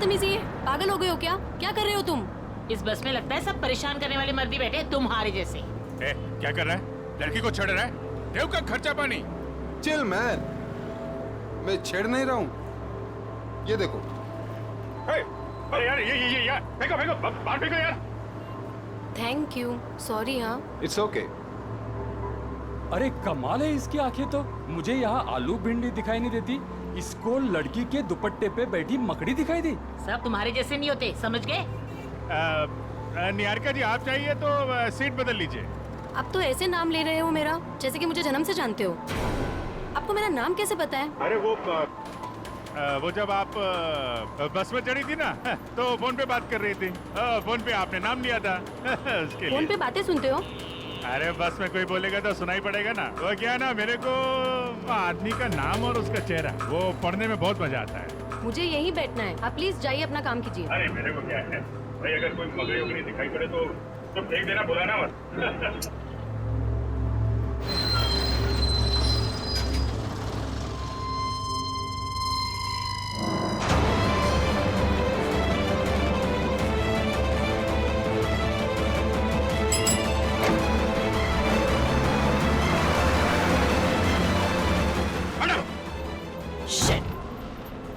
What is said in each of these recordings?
बदतमीजी है, पागल हो गए हो क्या? क्या कर रहे हो तुम? इस बस में लगता है सब परेशान करने वाले मर्दी बैठे तुम्हारे जैसे। क्या कर रहा है? लड़की को छेड़ रहा है? देव का खर्चा पानी। चिल मैन, मैं छेड़ नहीं रहा हूँ। ये देखो। अरे यार ये यार फेंको फेंको बाहर फेंको यार। Thank you, sorry. हाँ इट्स ओके। अरे कमाल है इसकी आंखें तो। मुझे यहाँ आलू भिंडी दिखाई नहीं देती, इसको लड़की के दुपट्टे पे बैठी मकड़ी दिखाई दी। सब तुम्हारे जैसे नहीं होते, समझ गए? निहारिका जी आप चाहिए तो सीट बदल लीजिए। आप तो ऐसे नाम ले रहे हो मेरा जैसे कि मुझे जन्म से जानते हो। आपको मेरा नाम कैसे पता है? अरे वो जब आप बस में चढ़ी थी ना तो फोन पे बात कर रही थी। फोन पे आपने नाम लिया था उसके फोन लिए। पे बातें सुनते हो? अरे बस में कोई बोलेगा तो सुनाई पड़ेगा ना। वो क्या ना, मेरे को आदमी का नाम और उसका चेहरा वो पढ़ने में बहुत मजा आता है। मुझे यहीं बैठना है, आप प्लीज जाइए अपना काम कीजिए। अरे मेरे को क्या है भाई, अगर कोई मगरी वगरी दिखाई पड़े तो फेंक देना, बुलाना मत।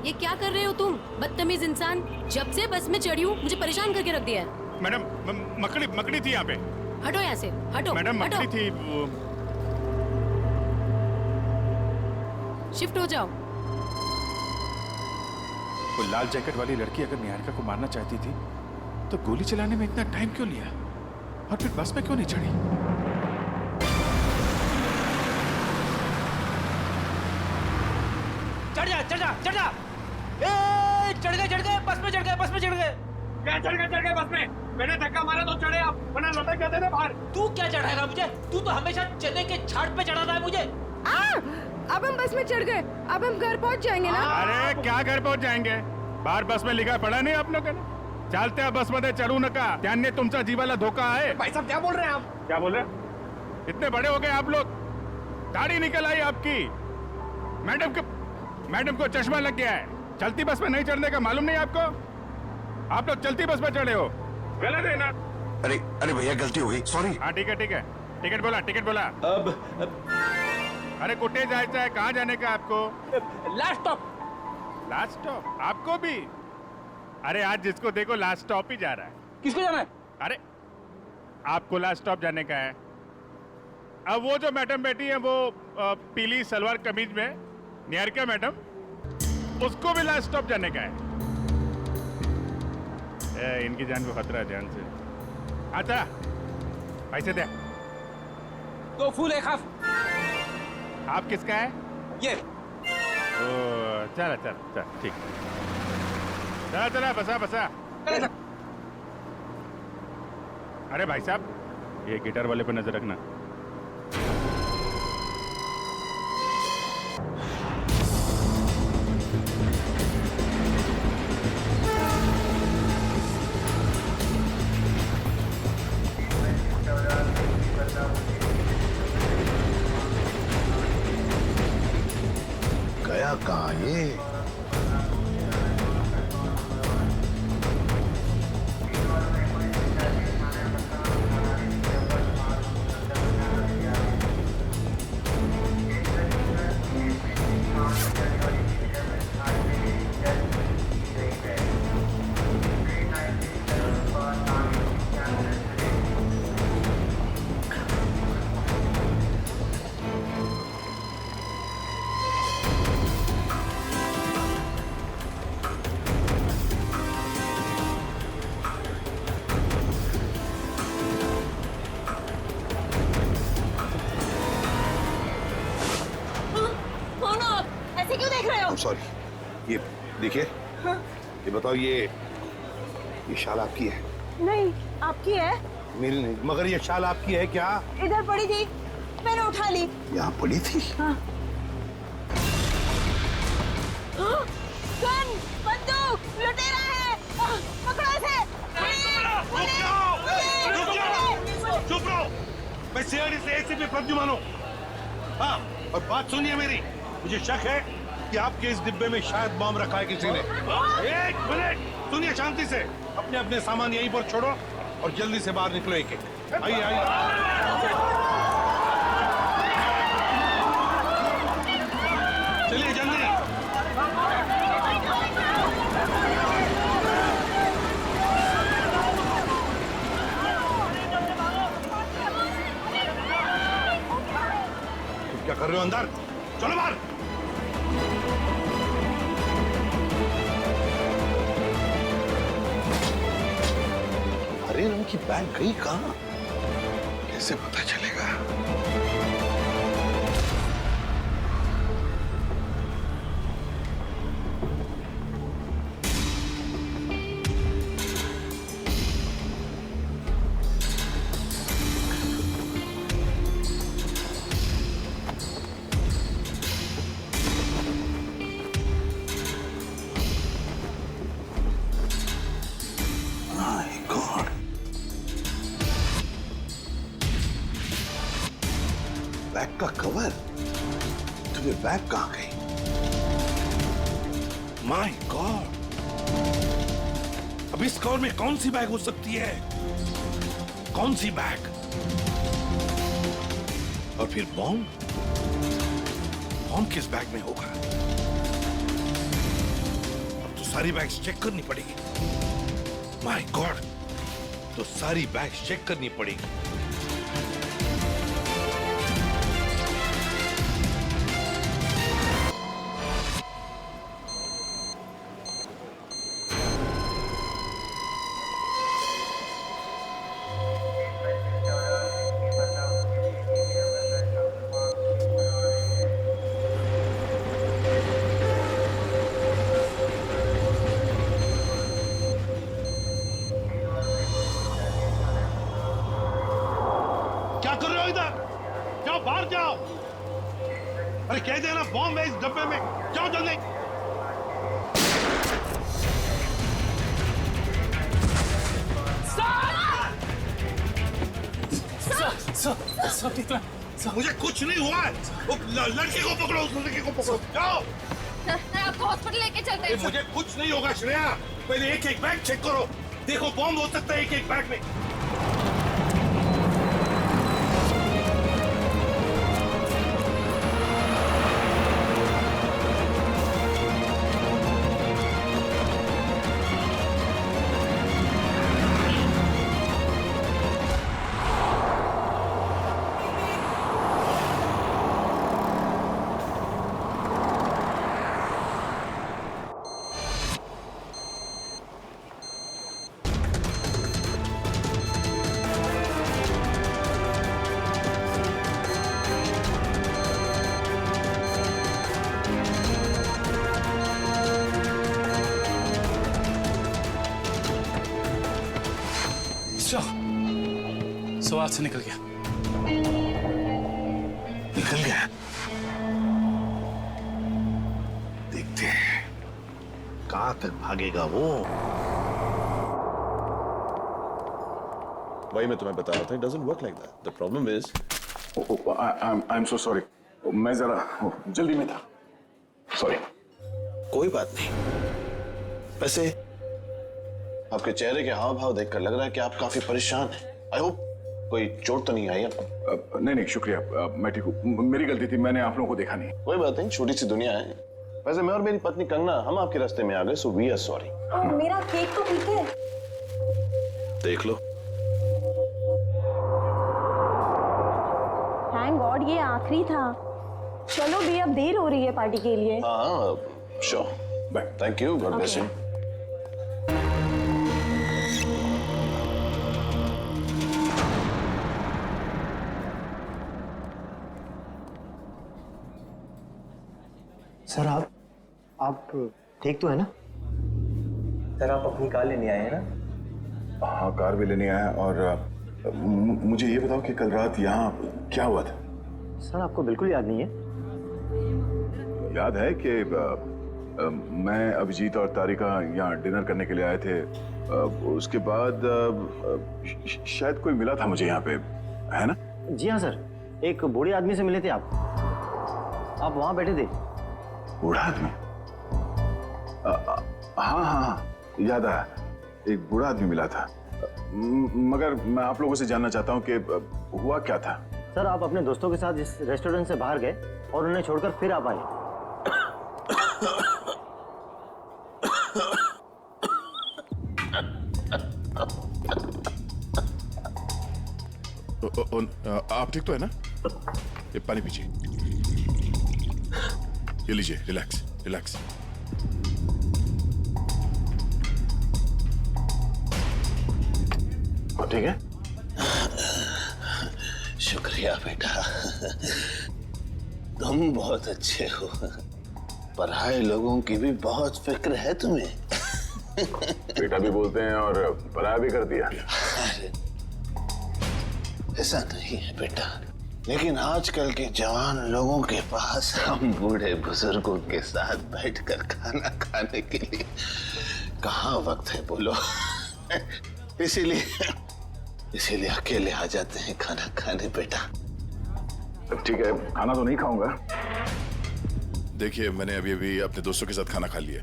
ये क्या कर रहे हो तुम, बदतमीज इंसान? जब से बस में चढ़ी हूँ मुझे परेशान करके रख दिया है। मैडम मकड़ी थी यहाँ पे। हटो यहाँ से, हटो। मैडम हटो। मकड़ी थी वो। शिफ्ट हो जाओ। वो लाल जैकेट वाली लड़की अगर निहारिका को मारना चाहती थी तो गोली चलाने में इतना टाइम क्यों लिया, और फिर बस में क्यों नहीं चढ़ी? चढ़ जा चढ़ जा चढ़ जा। ए चढ़ गए बस में चढ़ गए बस में चढ़ गए। क्या चढ़ गए बस में? मैंने धक्का मारा तो चढ़े आप, वरना लटक जाते थे बाहर। तू क्या चढ़ाएगा मुझे? तू तो हमेशा चने के झाड़ पे चढ़ाता है मुझे। अब हम बस में चढ़ गए, अब हम घर पहुंच जाएंगे ना? अरे क्या घर पहुंच जाएंगे? बाहर बस में लिखा पड़ा नहीं आप लोगों ने? चालते बस मध्ये चढ़ू नका, त्याने तुमचा जीवाला धोका है। भाई साहब क्या बोल रहे हैं आप? क्या बोल रहे? इतने बड़े हो गए आप लोग, दाढ़ी निकल आई आपकी। मैडम को चश्मा लग गया है। चलती बस में नहीं चढ़ने का मालूम नहीं आपको? आप लोग चलती बस में चढ़े हो, गलत है ना? अरे भैया गलती हो गई, सॉरी। हाँ ठीक है टिकट बोला अब अरे कुटे जायचं है, कहाँ जाने का आपको? लास्ट स्टॉप आपको भी? अरे आज जिसको देखो लास्ट स्टॉप ही जा रहा है। किसको जाना है? अरे आपको लास्ट स्टॉप जाने का है। अब वो जो मैडम बैठी है वो पीली सलवार कमीज में, निहारिका मैडम, उसको भी लास्ट स्टॉप जाने का है। इनकी जान को खतरा है, ध्यान से। अच्छा पैसे दे। 2 फूल 1 हाफ। आप किसका है? ये ओ चला ठीक। चला बसा। अरे भाई साहब ये गिटार वाले पे नजर रखना। गया कहाँ ये? सॉरी। ये देखिए, ये बताओ, ये शाल आपकी है? नहीं, आपकी है। मेरी नहीं, मगर ये शाल आपकी है क्या? इधर पड़ी थी, मैंने उठा ली। यहाँ पड़ी थी? हाँ। गन, बंदूक, लुटेरा है, पकड़ो इसे। चुप रहो। मैं सीआईडी से एसीपी प्रद्युमन हूँ। हाँ, और बात सुनिए मेरी। मुझे शक है कि आपके इस डिब्बे में शायद बॉम्ब रखा है किसी ने। एक मिनट, सुनिए शांति से। अपने अपने सामान यहीं पर छोड़ो और जल्दी से बाहर निकलो। एक एक आइए आइए। चलिए जल्दी। तुम क्या कर रहे हो अंदर? चलो बाहर। हरे रंग की बैग गई कहां? कैसे पता चलेगा? बैग का कवर? तुम्हें बैग कहां गई? My God! अब इस कवर में कौन सी बैग हो सकती है? कौन सी बैग? और फिर बॉम्ब? बॉम्ब किस बैग में होगा? अब तो सारी बैग्स चेक करनी पड़ेगी। My God! तो सारी बैग्स चेक करनी पड़ेगी। क्या कर रहे हो इधर? जाओ बाहर जाओ। अरे कह देना बॉम्ब है इस डब्बे में। जाओ जल्दी। मुझे कुछ नहीं हुआ है। वो लड़के को पकड़ो, उस लड़के को पकड़ो। जाओ। आपको हॉस्पिटल लेके चलते हैं। मुझे कुछ नहीं होगा श्रेया। पहले एक एक बैग चेक करो। देखो बॉम्ब हो सकता है एक एक बैग में। सवाल से निकल गया। निकल गया। देखते हैं कहां तक भागेगा वो। वही मैं तुम्हें बता रहा था, it doesn't work like that. The problem is, I'm so sorry. मैं जरा जल्दी में था। सॉरी। कोई बात नहीं। वैसे आपके चेहरे के हाव भाव देखकर लग रहा है कि आप काफी परेशान हैं। आई होप कोई चोट तो नहीं आई आपको? नहीं शुक्रिया, मैं ठीक हूँ। मेरी गलती थी, मैंने आप लोगों को देखा नहीं। कोई बात नहीं, छोटी सी दुनिया है। वैसे मैं और मेरी पत्नी कंगना हम आपके रास्ते में आ गए, सो वी आर सॉरी। मेरा केक तो ठीक है। देख लो। थैंक गॉड ये आखिरी था। चलो भी अब देर हो रही है पार्टी के लिए। हाँ sure, bye. Thank you, God bless you. Sir आप ठीक तो है ना? सर आप अपनी कार लेने आए हैं ना? हाँ कार भी लेने आया। और मुझे ये बताओ कि कल रात यहाँ क्या हुआ था? सर आपको बिल्कुल याद नहीं है? याद है कि मैं, अभिजीत और तारिका यहाँ डिनर करने के लिए आए थे। उसके बाद शायद कोई मिला था मुझे यहाँ पे, है ना? जी हाँ सर, एक बूढ़े आदमी से मिले थे आप वहाँ बैठे थे। बूढ़ा आदमी? हाँ हाँ, याद आया, एक बूढ़ा आदमी मिला था। मगर मैं आप लोगों से जानना चाहता हूँ कि हुआ क्या था? सर, आप अपने दोस्तों के साथ इस रेस्टोरेंट से बाहर गए और उन्हें छोड़कर फिर आप आए। आप ठीक तो है ना? ये पानी पीजिए, ये लीजिए, रिलैक्स रिलैक्स। ठीक है? शुक्रिया बेटा, तुम बहुत अच्छे हो। पराये लोगों की भी बहुत फिक्र है तुम्हें। बेटा भी बोलते हैं और पराया भी कर दिया। अरे ऐसा नहीं है बेटा, लेकिन आजकल के जवान लोगों के पास हम बूढ़े बुजुर्गों के साथ बैठकर खाना खाने के लिए कहाँ वक्त है बोलो। इसीलिए अकेले आ जाते हैं खाना खाने बेटा। ठीक है, खाना तो नहीं खाऊंगा। देखिए, मैंने अभी अभी अपने दोस्तों के साथ खाना खा लिया,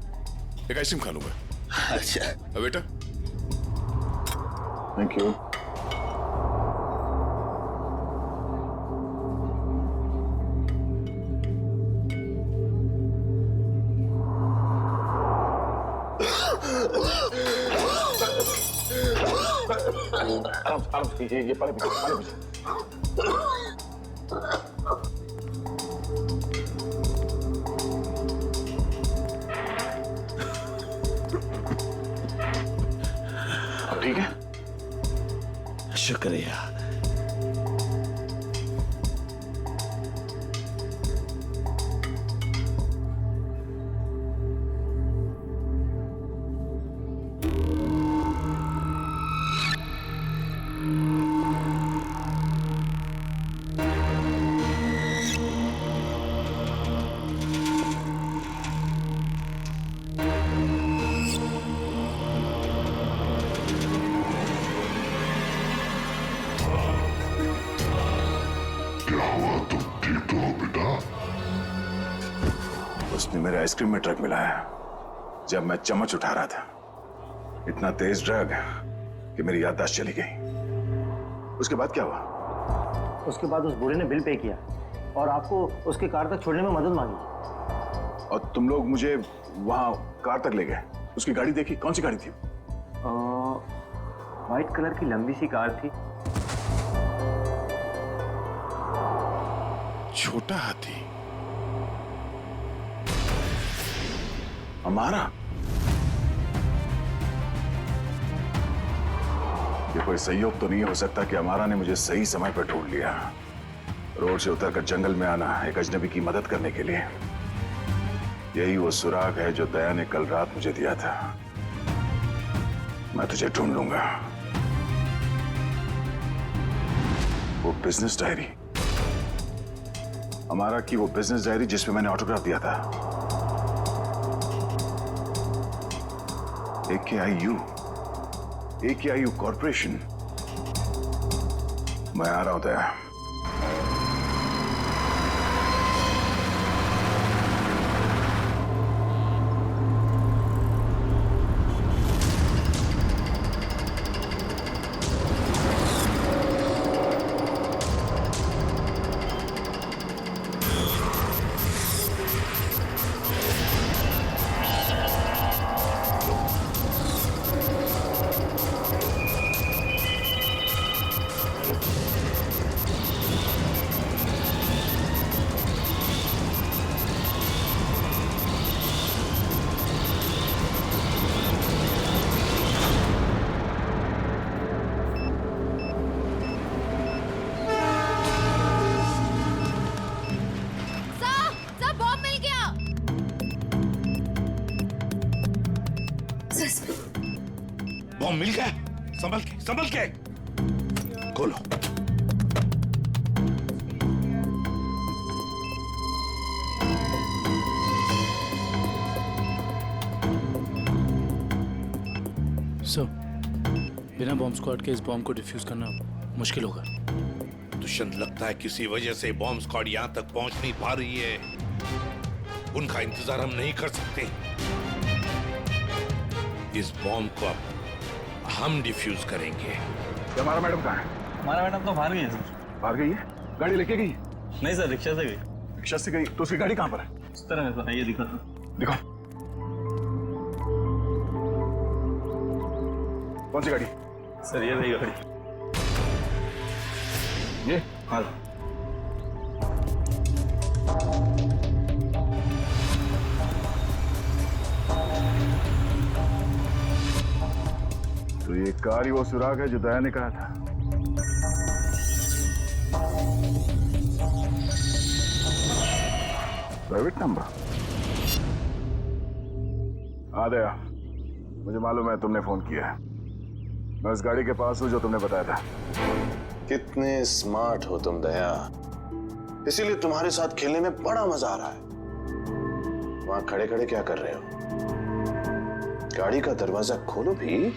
एक आइसक्रीम खा लूंगा। अच्छा बेटा, थैंक यू। ये पानी पीजिए, पानी पीजिए। ठीक है? शुक्रिया। उसने मेरे आइसक्रीम में ड्रग मिलाया जब मैं चम्मच उठा रहा था। इतना तेज ड्रग कि मेरी याददाश्त चली गई। उसके बाद क्या हुआ? उसके बाद उस बूढ़े ने बिल पे किया और आपको उसके कार तक छोड़ने में मदद मांगी। और तुम लोग मुझे वहां कार तक ले गए। उसकी गाड़ी देखी? कौन सी गाड़ी थी? व्हाइट कलर की लंबी सी कार थी। छोटा हाथी हमारा? ये कोई संयोग तो नहीं हो सकता कि हमारा ने मुझे सही समय पर ढूंढ लिया, रोड से उतरकर जंगल में आना एक अजनबी की मदद करने के लिए। यही वो सुराग है जो दया ने कल रात मुझे दिया था। मैं तुझे ढूंढ लूंगा। वो बिजनेस डायरी, हमारा की वो बिजनेस डायरी जिसमें मैंने ऑटोग्राफ दिया था। AKIU corporation. मैं आ रहा हूं दया। बॉम्ब मिल गया। संभल के खोलो। सर, बिना बॉम्ब स्क्वाड के इस बॉम्ब को डिफ्यूज करना मुश्किल होगा। दुष्यंत, लगता है किसी वजह से बॉम्ब स्क्वाड यहाँ तक पहुंच नहीं पा रही है। उनका इंतजार हम नहीं कर सकते। इस बॉम्ब को अब हम डिफ्यूज करेंगे। हमारा मैडम कहाँ है? हमारा मैडम तो बाहर गई है सर। बाहर गई है? गाड़ी लेके गई? नहीं सर, रिक्शा से गई। रिक्शा से गई? तो उसकी गाड़ी कहाँ पर है? इस तरह है सर, ये दिखा था। दिखाओ। कौन सी गाड़ी? सर ये रही गाड़ी। ये? हाँ। तो ये कार ही वो सुराग है जो दया ने कहा था। Private number. हाँ दया, मुझे मालूम है तुमने फोन किया है। मैं उस गाड़ी के पास हूं जो तुमने बताया था। कितने स्मार्ट हो तुम दया, इसीलिए तुम्हारे साथ खेलने में बड़ा मजा आ रहा है। वहां खड़े खड़े क्या कर रहे हो? गाड़ी का दरवाजा खोलो भी।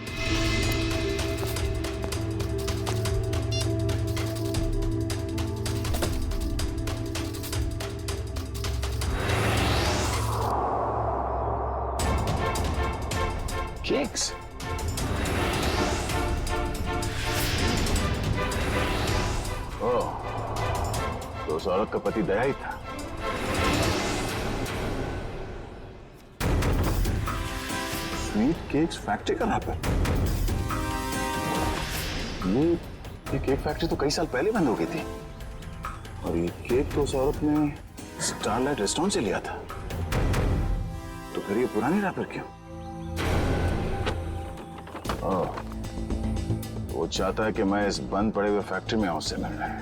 केक्स। ओह, तो उस औरत का पति दया ही था। स्वीट केक्स फैक्ट्री का रैपर। ये केक फैक्ट्री तो कई साल पहले बंद हो गई थी, और ये केक तो उस औरत ने स्टारलाइट रेस्टोरेंट से लिया था। तो फिर ये पुरानी रैपर क्यों? ओह, वो चाहता है कि मैं इस बंद पड़े हुए फैक्ट्री में आऊं उससे मिलने।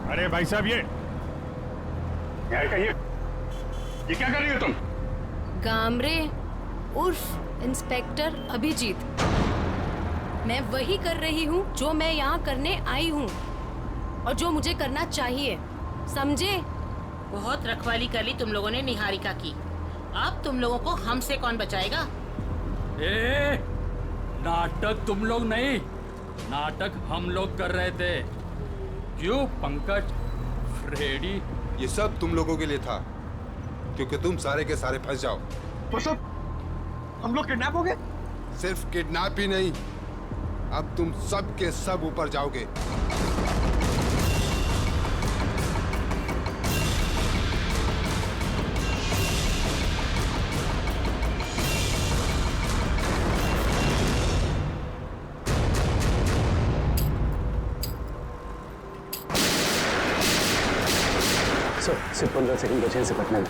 अरे भाई साहब, ये क्या कर रही हो तुम? गामरे उर्फ इंस्पेक्टर अभिजीत, मैं वही कर रही हूँ जो मैं यहाँ करने आई हूँ और जो मुझे करना चाहिए, समझे? बहुत रखवाली कर ली तुम लोगों ने निहारिका की। अब तुम लोगों को हमसे कौन बचाएगा? ए, नाटक तुम लोग नहीं, नाटक हम लोग कर रहे थे। क्यों पंकज, फ्रेडी? ये सब तुम लोगों के लिए था, क्योंकि तुम सारे के सारे फंस जाओ। तो सब हम लोग किडनैप हो गए? सिर्फ किडनैप ही नहीं, अब तुम सब के सब ऊपर जाओगे। सिर्फ 15 सेकंड बचे से पटने में।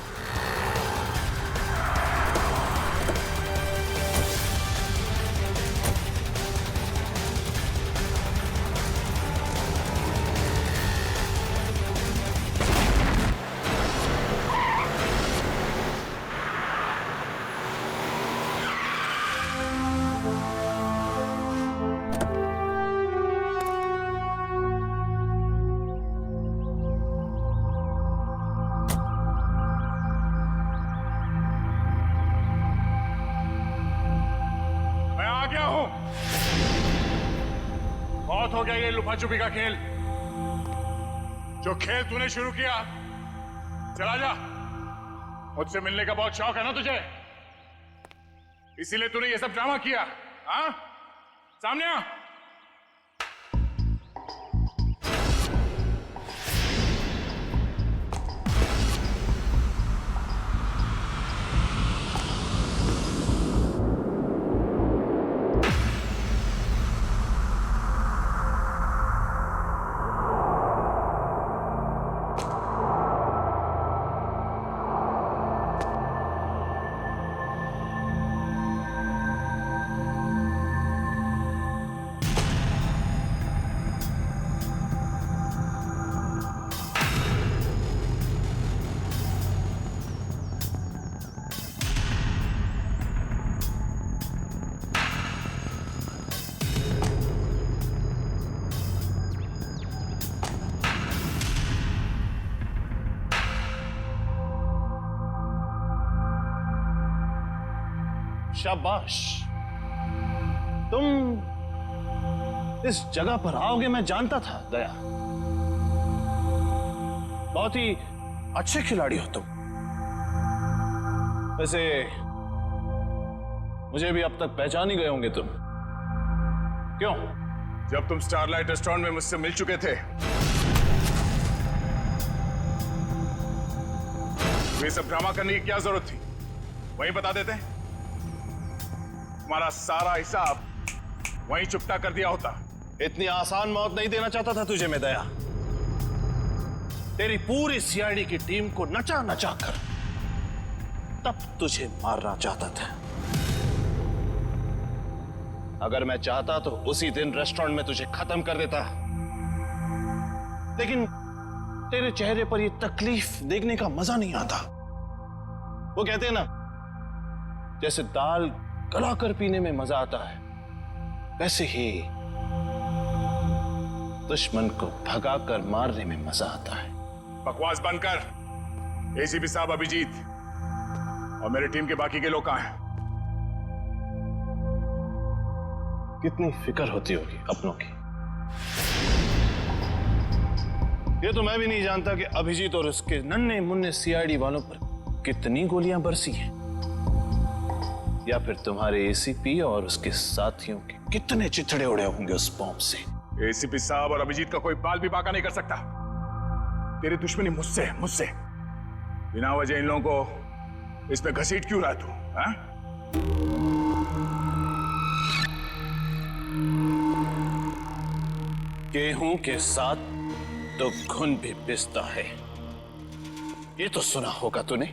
बहुत हो गया ये लुपा छुपी का खेल। जो खेल तूने शुरू किया, चला जा। मुझसे मिलने का बहुत शौक है ना तुझे, इसीलिए तूने ये सब ड्रामा किया। हाँ, सामने आ। शाबाश। तुम इस जगह पर आओगे मैं जानता था दया। बहुत ही अच्छे खिलाड़ी हो तुम। वैसे मुझे भी अब तक पहचान ही गए होंगे तुम। क्यों? जब तुम स्टारलाइट रेस्टोरेंट में मुझसे मिल चुके थे, ये सब ड्रामा करने की क्या जरूरत थी? वहीं बता देते। तुम्हारा सारा हिसाब वहीं चुकता कर दिया होता। इतनी आसान मौत नहीं देना चाहता था तुझे मैं दया। तेरी पूरी सीआईडी की टीम को नचा नचा कर तब तुझे मारना चाहता था। अगर मैं चाहता तो उसी दिन रेस्टोरेंट में तुझे खत्म कर देता, लेकिन तेरे चेहरे पर यह तकलीफ देखने का मजा नहीं आता। वो कहते हैं ना, जैसे दाल गलाकर पीने में मजा आता है, वैसे ही दुश्मन को भगाकर मारने में मजा आता है। बकवास बंद कर। एसीपी साहब अभिजीत और मेरी टीम के बाकी के लोग कहां हैं? कितनी फिक्र होती होगी अपनों की। ये तो मैं भी नहीं जानता कि अभिजीत और उसके नन्हे मुन्ने सीआईडी वालों पर कितनी गोलियां बरसी हैं, या फिर तुम्हारे एसीपी और उसके साथियों के कितने चिथड़े उड़े होंगे उस बॉम्ब से। एसीपी साहब और अभिजीत का कोई बाल भी बाका नहीं कर सकता। तेरी दुश्मनी मुझसे बिना वजह इन लोगों को इस पे घसीट क्यों रहा तू? हाँ? गेहूं के साथ तो घुन भी पिसता है, ये तो सुना होगा तूने।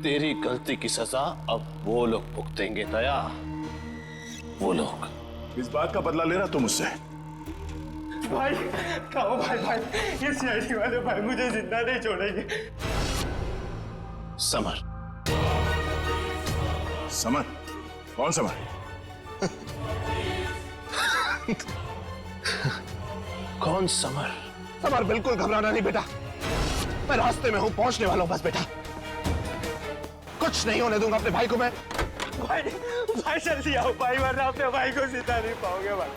तेरी गलती की सजा अब वो लोग भुगतेंगे दया, वो लोग। इस बात का बदला ले रहा तू मुझसे? भाई खाओ भाई, ये सीआईडी वाले भाई मुझे जिंदा नहीं छोड़ेंगे। समर। समर? कौन समर? कौन समर? समर, बिल्कुल घबराना नहीं बेटा, मैं रास्ते में हूँ, पहुंचने वाला हूँ बस बेटा। कुछ नहीं होने दूंगा अपने भाई को मैं। भाई जल्दी आओ भाई, वरना अपने भाई को जिंदा नहीं पाओगे भाई।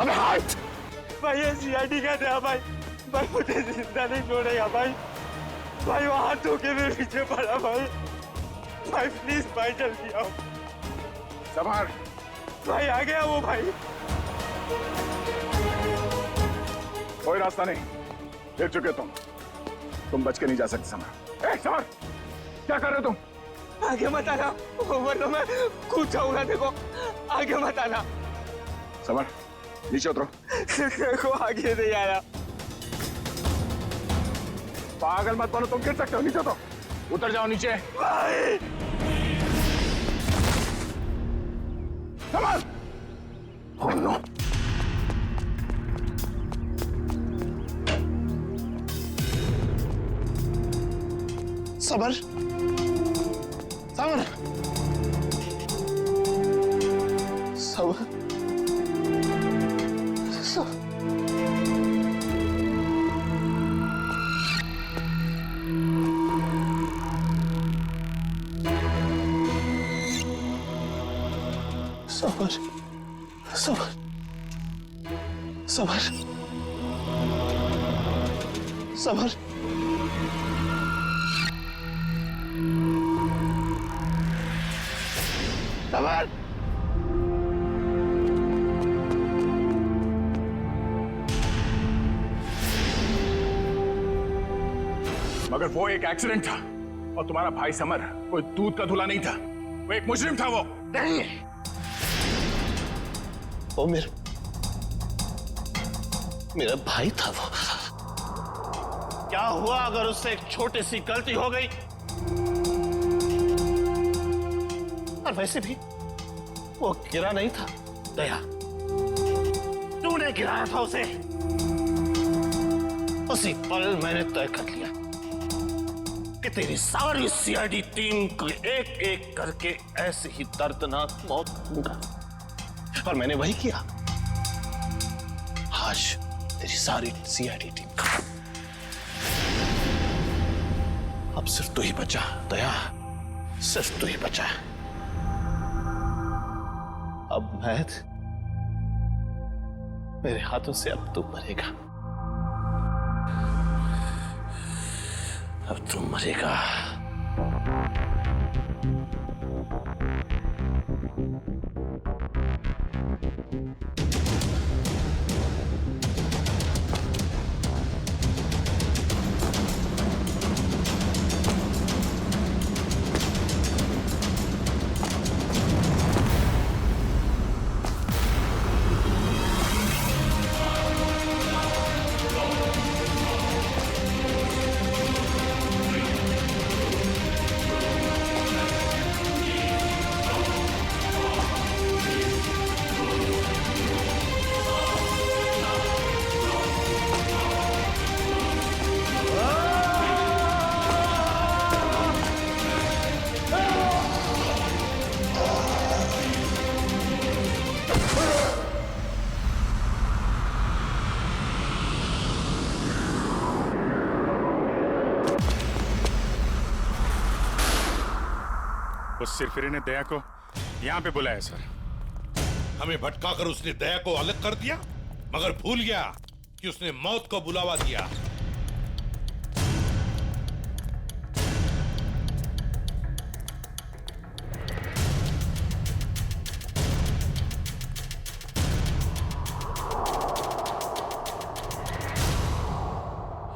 अबे हाथ भाई, ये सीआईडी का था भाई मुझे जिंदा नहीं छोड़ेगा भाई। वो हाथ धो के मेरे पीछे पड़ा भाई प्लीज भाई जल्दी आओ। समर भाई आ गया वो भाई। कोई रास्ता नहीं, गिर चुके तुम बच के नहीं जा सकते। समर, समर क्या कर रहे हो तुम? आगे मत आना, वरना मैं कूद जाऊंगा। देखो आगे मत आना। समर नीचे उतरो। देखो आगे नहीं आया। पागल मत बनो, तुम गिर सकते हो। नीचे उतरो, उतर जाओ नीचे। भाई summer, oh no. Summer summer summer summer summer summer summer summer मगर वो एक एक्सीडेंट था और तुम्हारा भाई समर कोई दूध का धुला नहीं था, वो एक मुजरिम था। वो नहीं, वो मेरा भाई था। वो क्या हुआ अगर उससे एक छोटी सी गलती हो गई? और वैसे भी वो गिरा नहीं था दया, तूने गिराया था उसे। उसी पल मैंने तय कर लिया कि तेरी सारी सीआईडी टीम को एक एक करके ऐसे ही दर्दनाक मौत दूंगा, और मैंने वही किया। आज तेरी सारी सीआईडी टीम खत्म। अब सिर्फ तू ही बचा दया, सिर्फ तू ही बचा है। अब मेरे हाथों से अब तू मरेगा। अब तू मरेगा। उस सिरफिरे ने दया को यहाँ पे बुलाया सर। हमें भटकाकर उसने दया को अलग कर दिया, मगर भूल गया कि उसने मौत को बुलावा दिया।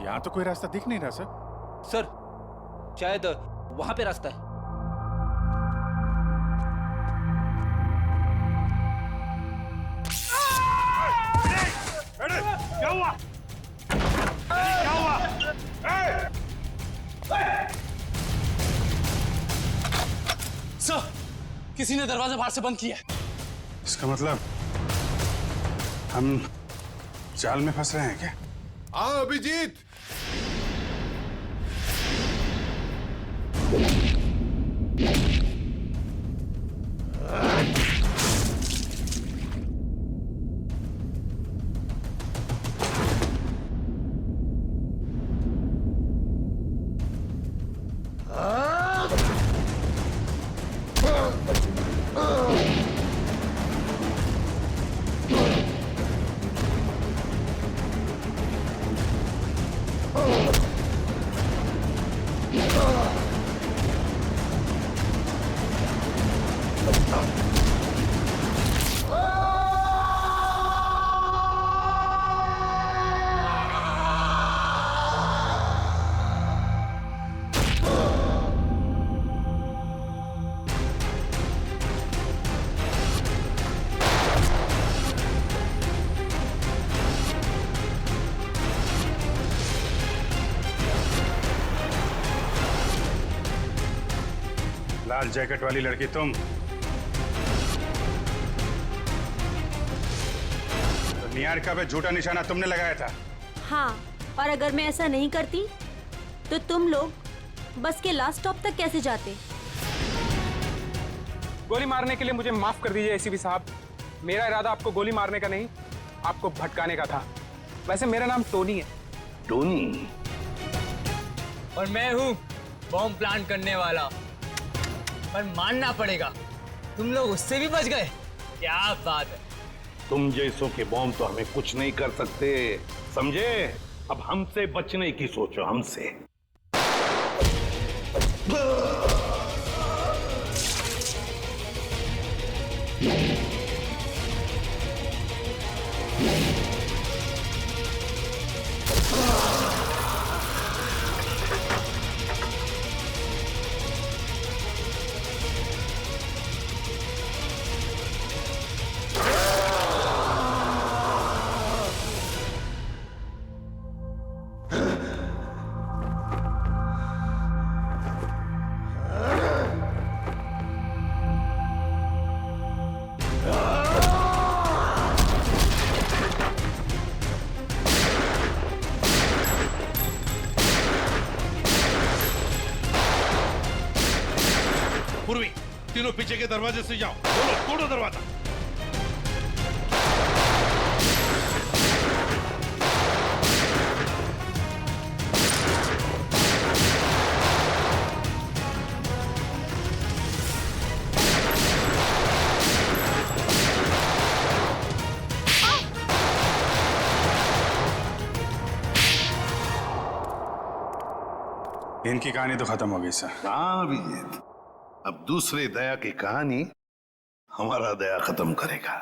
यहाँ तो कोई रास्ता दिख नहीं रहा सर। सर शायद वहां पे रास्ता है। क्या हुआ? क्या हुआ? सर, किसी ने दरवाजा बाहर से बंद किया है। इसका मतलब हम जाल में फंस रहे हैं क्या? हाँ अभिजीत, लाल जैकेट वाली लड़की तुम? तो निहारिका पे झूठा निशाना तुमने लगाया था? हाँ, और अगर मैं ऐसा नहीं करती तो तुम लोग बस के लास्ट स्टॉप तक कैसे जाते? गोली मारने के लिए मुझे माफ कर दीजिए एसीपी साहब। मेरा इरादा आपको गोली मारने का नहीं, आपको भटकाने का था। वैसे मेरा नाम टोनी है। टोनी? और मैं हूँ बॉम्ब प्लांट करने वाला। पर मानना पड़ेगा, तुम लोग उससे भी बच गए। क्या बात है। तुम जैसों के बॉम्ब तो हमें कुछ नहीं कर सकते, समझे? अब हमसे बचने की सोचो, हमसे। पूर्वी, तीनों पीछे के दरवाजे से जाओ। तोड़ो दरवाजा। इनकी कहानी तो खत्म हो गई सर। हाँ अभिजीत, अब दूसरे दया की कहानी हमारा दया खत्म करेगा।